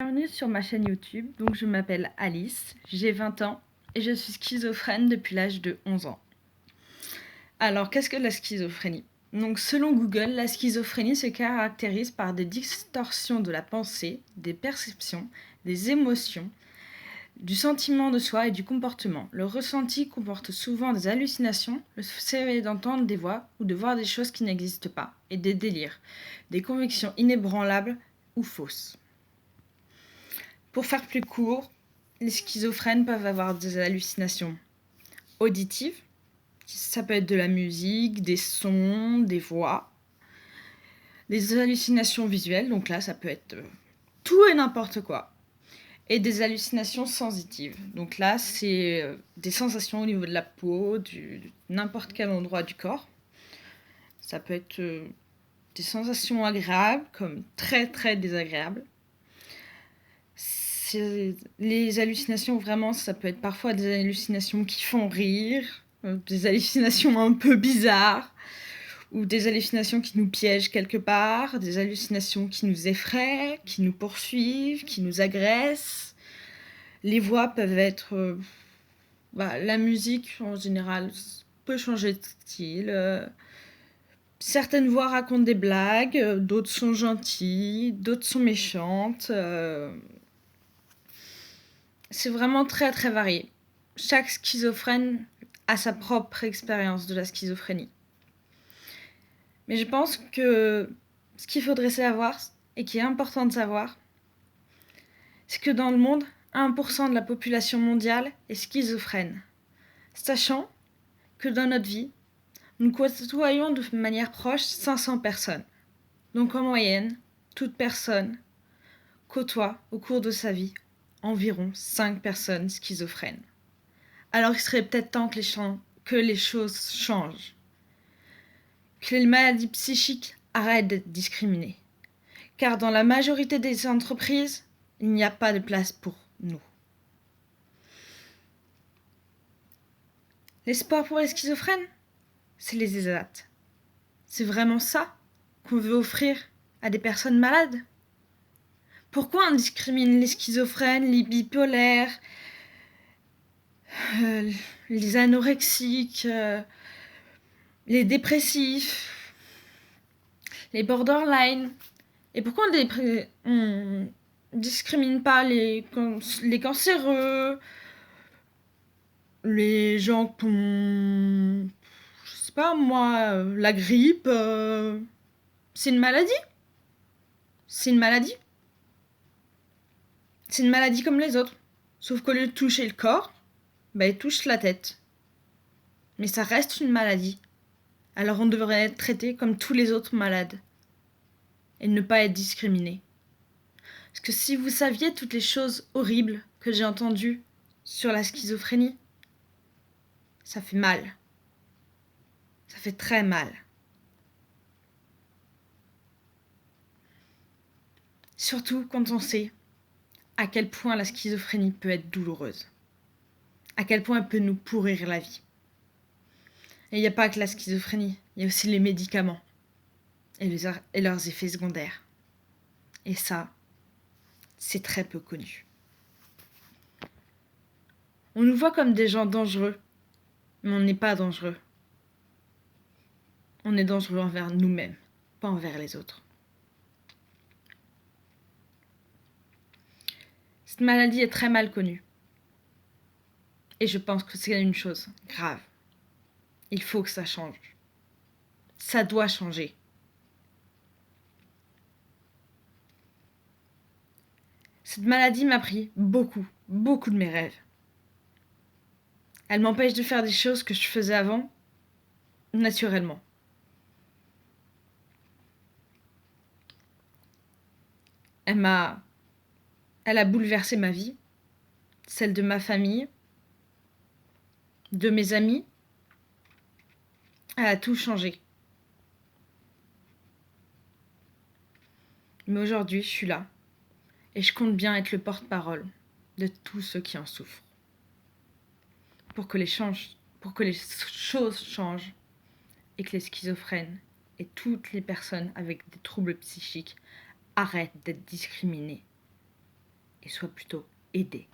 Bienvenue sur ma chaîne YouTube. Donc je m'appelle Alice, j'ai 20 ans et je suis schizophrène depuis l'âge de 11 ans. Alors qu'est-ce que la schizophrénie? Donc selon Google, la schizophrénie se caractérise par des distorsions de la pensée, des perceptions, des émotions, du sentiment de soi et du comportement. Le ressenti comporte souvent des hallucinations, le fait d'entendre des voix ou de voir des choses qui n'existent pas, et des délires, des convictions inébranlables ou fausses. Pour faire plus court, les schizophrènes peuvent avoir des hallucinations auditives, ça peut être de la musique, des sons, des voix. Des hallucinations visuelles, donc là ça peut être tout et n'importe quoi. Et des hallucinations sensitives, donc là c'est des sensations au niveau de la peau, de n'importe quel endroit du corps. Ça peut être des sensations agréables comme très très désagréables. Les hallucinations, vraiment, ça peut être parfois des hallucinations qui font rire, des hallucinations un peu bizarres, ou des hallucinations qui nous piègent quelque part, des hallucinations qui nous effraient, qui nous poursuivent, qui nous agressent. Les voix peuvent être... la musique, en général, peut changer de style. Certaines voix racontent des blagues, d'autres sont gentilles, d'autres sont méchantes. C'est vraiment très très varié. Chaque schizophrène a sa propre expérience de la schizophrénie. Mais je pense que ce qu'il faudrait savoir, et qui est important de savoir, c'est que dans le monde, 1% de la population mondiale est schizophrène. Sachant que dans notre vie, nous côtoyons de manière proche 500 personnes. Donc en moyenne, toute personne côtoie au cours de sa vie environ 5 personnes schizophrènes. Alors il serait peut-être temps que les choses changent. Que les maladies psychiques arrêtent d'être discriminées. Car dans la majorité des entreprises, il n'y a pas de place pour nous. L'espoir pour les schizophrènes, c'est les ESAT. C'est vraiment ça qu'on veut offrir à des personnes malades? Pourquoi on discrimine les schizophrènes, les bipolaires, les anorexiques, les dépressifs, les borderline? Et pourquoi on discrimine pas les cancéreux, les gens qui ont, je sais pas moi, la grippe? C'est une maladie. C'est une maladie. C'est une maladie comme les autres. Sauf qu'au lieu de toucher le corps, il touche la tête. Mais ça reste une maladie. Alors on devrait être traité comme tous les autres malades. Et ne pas être discriminé. Parce que si vous saviez toutes les choses horribles que j'ai entendues sur la schizophrénie, ça fait mal. Ça fait très mal. Surtout quand on sait à quel point la schizophrénie peut être douloureuse. À quel point elle peut nous pourrir la vie. Et il n'y a pas que la schizophrénie, il y a aussi les médicaments et leurs effets secondaires. Et ça, c'est très peu connu. On nous voit comme des gens dangereux, mais on n'est pas dangereux. On est dangereux envers nous-mêmes, pas envers les autres. Cette maladie est très mal connue. Et je pense que c'est une chose grave. Il faut que ça change. Ça doit changer. Cette maladie m'a pris beaucoup de mes rêves. Elle m'empêche de faire des choses que je faisais avant, naturellement. Elle a bouleversé ma vie, celle de ma famille, de mes amis. Elle a tout changé. Mais aujourd'hui, je suis là. Et je compte bien être le porte-parole de tous ceux qui en souffrent. Pour que les choses changent. Et que les schizophrènes et toutes les personnes avec des troubles psychiques arrêtent d'être discriminées. et sois plutôt aidé.